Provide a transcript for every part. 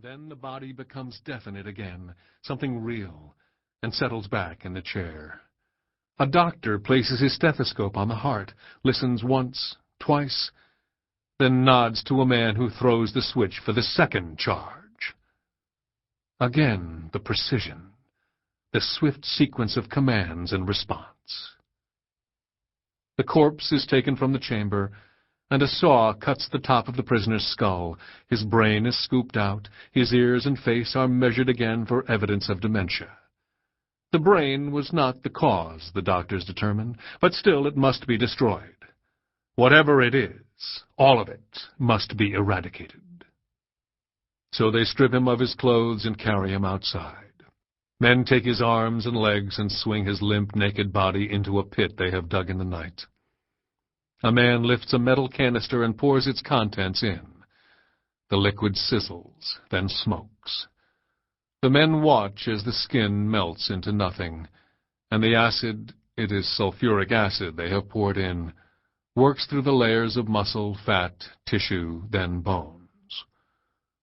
Then the body becomes definite again, something real, and settles back in the chair. A doctor places his stethoscope on the heart, listens once, twice, then nods to a man who throws the switch for the second charge. Again, the precision, the swift sequence of commands and response. The corpse is taken from the chamber, and a saw cuts the top of the prisoner's skull. His brain is scooped out. His ears and face are measured again for evidence of dementia. The brain was not the cause, the doctors determine, but still it must be destroyed. Whatever it is, all of it must be eradicated. So they strip him of his clothes and carry him outside. Men take his arms and legs and swing his limp, naked body into a pit they have dug in the night. A man lifts a metal canister and pours its contents in. The liquid sizzles, then smokes. The men watch as the skin melts into nothing, and the acid, it is sulfuric acid they have poured in, works through the layers of muscle, fat, tissue, then bones.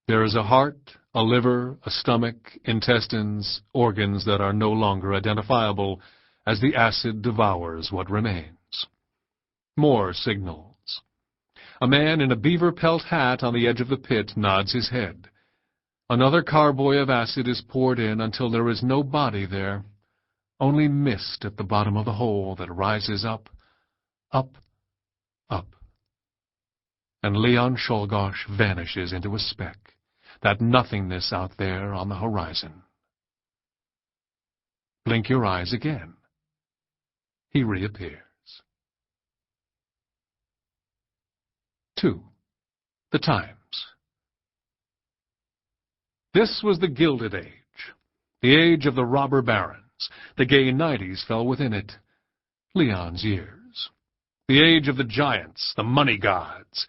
There is a heart, a liver, a stomach, intestines, organs that are no longer identifiable as the acid devours what remains. More signals. A man in a beaver pelt hat on the edge of the pit nods his head. Another carboy of acid is poured in until there is no body there, only mist at the bottom of the hole that rises up, up, up. And Leon Czolgosz vanishes into a speck, that nothingness out there on the horizon. Blink your eyes again. He reappears. 2. The Times. This was the Gilded Age, the age of the robber barons. The gay 90s fell within it. Leon's years. The age of the giants, the money gods.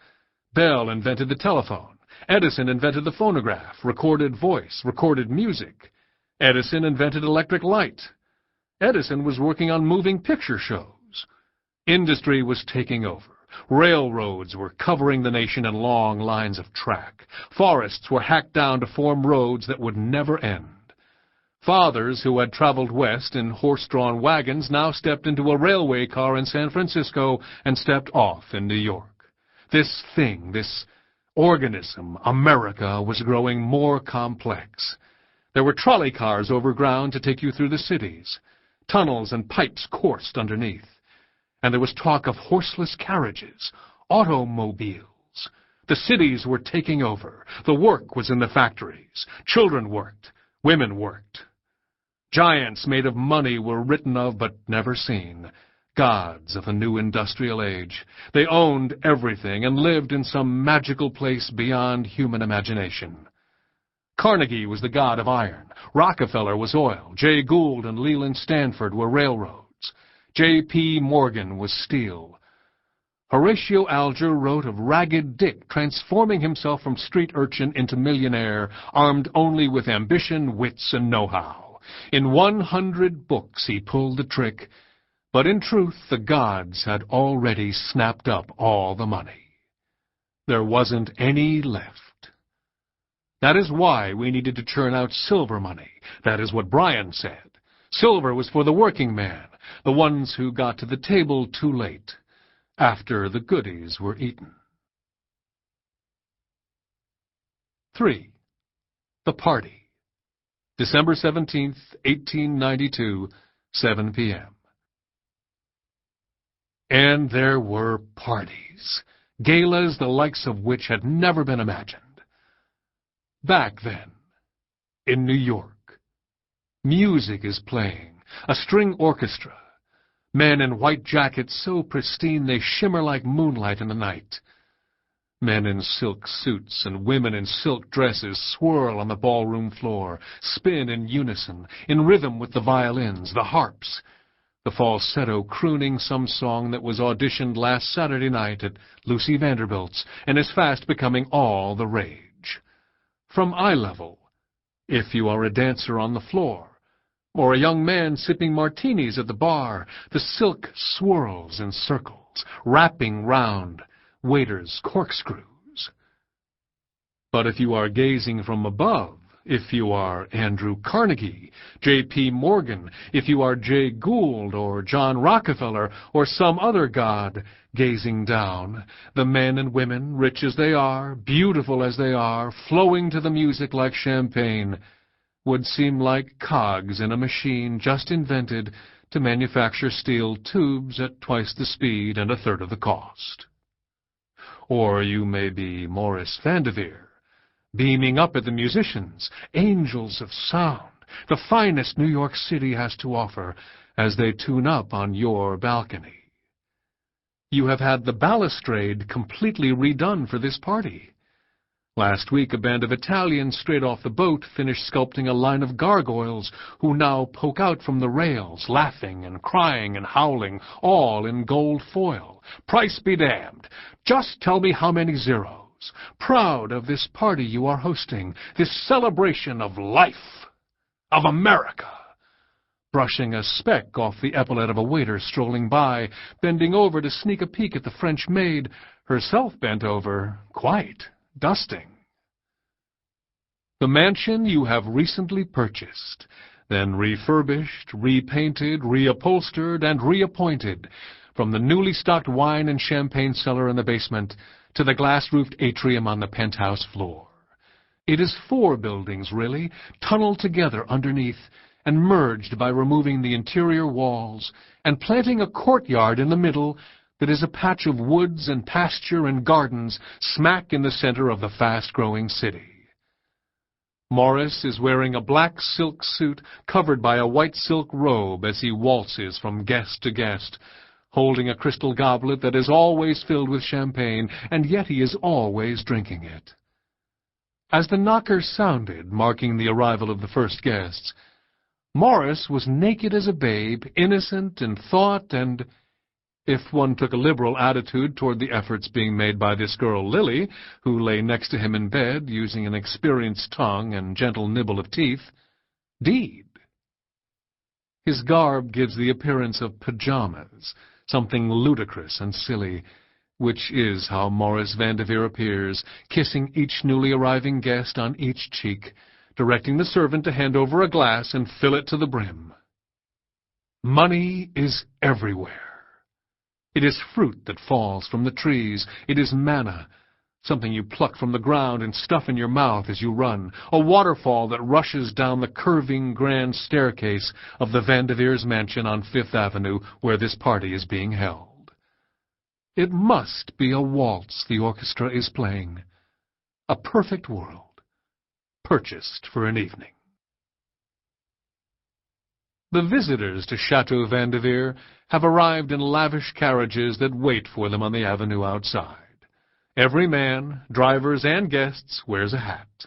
Bell invented the telephone. Edison invented the phonograph, recorded voice, recorded music. Edison invented electric light. Edison was working on moving picture shows. Industry was taking over. Railroads were covering the nation in long lines of track. Forests were hacked down to form roads that would never end. Fathers who had traveled west in horse-drawn wagons now stepped into a railway car in San Francisco and stepped off in New York. This thing, this organism, America, was growing more complex. There were trolley cars over ground to take you through the cities. Tunnels and pipes coursed underneath. And there was talk of horseless carriages, automobiles. The cities were taking over. The work was in the factories. Children worked. Women worked. Giants made of money were written of but never seen. Gods of the new industrial age. They owned everything and lived in some magical place beyond human imagination. Carnegie was the god of iron. Rockefeller was oil. Jay Gould and Leland Stanford were railroads. J.P. Morgan was steel. Horatio Alger wrote of Ragged Dick transforming himself from street urchin into millionaire, armed only with ambition, wits, and know-how. In 100 books he pulled the trick, but in truth the gods had already snapped up all the money. There wasn't any left. That is why we needed to churn out silver money. That is what Bryan said. Silver was for the working man, the ones who got to the table too late, after the goodies were eaten. 3. The Party. December 17th, 1892, 7 p.m. And there were parties, galas the likes of which had never been imagined. Back then, in New York, music is playing, a string orchestra, men in white jackets so pristine they shimmer like moonlight in the night. Men in silk suits and women in silk dresses swirl on the ballroom floor, spin in unison, in rhythm with the violins, the harps, the falsetto crooning some song that was auditioned last Saturday night at Lucy Vanderbilt's and is fast becoming all the rage. From eye level, if you are a dancer on the floor, or a young man sipping martinis at the bar, the silk swirls in circles, wrapping round waiters' corkscrews. But if you are gazing from above, if you are Andrew Carnegie, J.P. Morgan, if you are Jay Gould or John Rockefeller or some other god gazing down, the men and women, rich as they are, beautiful as they are, flowing to the music like champagne, would seem like cogs in a machine just invented to manufacture steel tubes at twice the speed and a third of the cost. Or you may be Morris Vanderveer, beaming up at the musicians, angels of sound, the finest New York City has to offer, as they tune up on your balcony. You have had the balustrade completely redone for this party. Last week a band of Italians straight off the boat finished sculpting a line of gargoyles who now poke out from the rails, laughing and crying and howling, all in gold foil. Price be damned! Just tell me how many zeros. Proud of this party you are hosting, this celebration of life, of America. Brushing a speck off the epaulette of a waiter strolling by, bending over to sneak a peek at the French maid, herself bent over, quite dusting. The mansion you have recently purchased, then refurbished, repainted, reupholstered, and reappointed, from the newly stocked wine and champagne cellar in the basement to the glass-roofed atrium on the penthouse floor. It is 4 buildings, really, tunneled together underneath and merged by removing the interior walls and planting a courtyard in the middle that is a patch of woods and pasture and gardens smack in the center of the fast-growing city. Morris is wearing a black silk suit covered by a white silk robe as he waltzes from guest to guest, holding a crystal goblet that is always filled with champagne, and yet he is always drinking it. As the knocker sounded, marking the arrival of the first guests, Morris was naked as a babe, innocent in thought and, if one took a liberal attitude toward the efforts being made by this girl Lily, who lay next to him in bed, using an experienced tongue and gentle nibble of teeth, deed. His garb gives the appearance of pajamas, something ludicrous and silly, which is how Morris Vanderveer appears, kissing each newly arriving guest on each cheek, directing the servant to hand over a glass and fill it to the brim. Money is everywhere. It is fruit that falls from the trees. It is manna, something you pluck from the ground and stuff in your mouth as you run, a waterfall that rushes down the curving grand staircase of the Vanderveers' mansion on Fifth Avenue where this party is being held. It must be a waltz the orchestra is playing, a perfect world, purchased for an evening. The visitors to Chateau Vanderveer have arrived in lavish carriages that wait for them on the avenue outside. Every man, drivers and guests, wears a hat.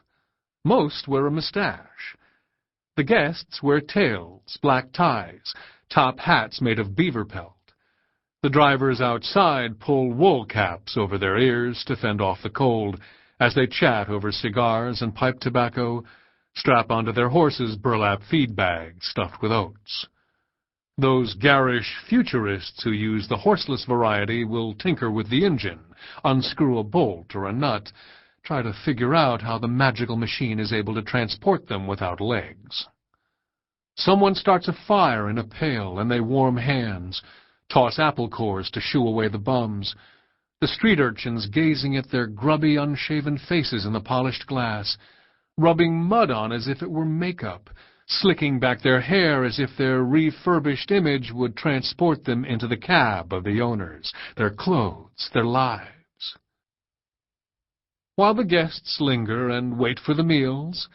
Most wear a mustache. The guests wear tails, black ties, top hats made of beaver pelt. The drivers outside pull wool caps over their ears to fend off the cold as they chat over cigars and pipe tobacco, strap onto their horses burlap feed bags stuffed with oats. Those garish futurists who use the horseless variety will tinker with the engine, unscrew a bolt or a nut, try to figure out how the magical machine is able to transport them without legs. Someone starts a fire in a pail and they warm hands, toss apple cores to shoo away the bums. The street urchins gazing at their grubby, unshaven faces in the polished glass, rubbing mud on as if it were makeup, slicking back their hair as if their refurbished image would transport them into the cab of the owners, their clothes, their lives. While the guests linger and wait for the meals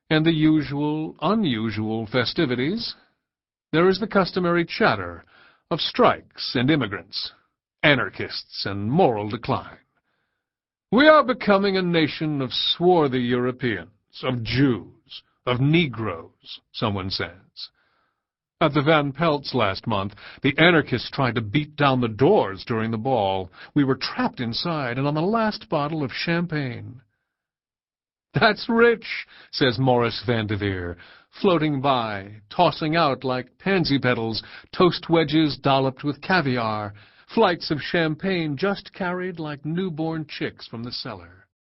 and the usual, unusual festivities, there is the customary chatter of strikes and immigrants, anarchists and moral decline. We are becoming a nation of swarthy Europeans, of Jews, of Negroes, someone says. At the Van Pelt's last month, the anarchists tried to beat down the doors during the ball. We were trapped inside and on the last bottle of champagne. That's rich, says Morris Vanderveer, floating by, tossing out like pansy petals, toast wedges dolloped with caviar, flights of champagne just carried like newborn chicks from the cellar.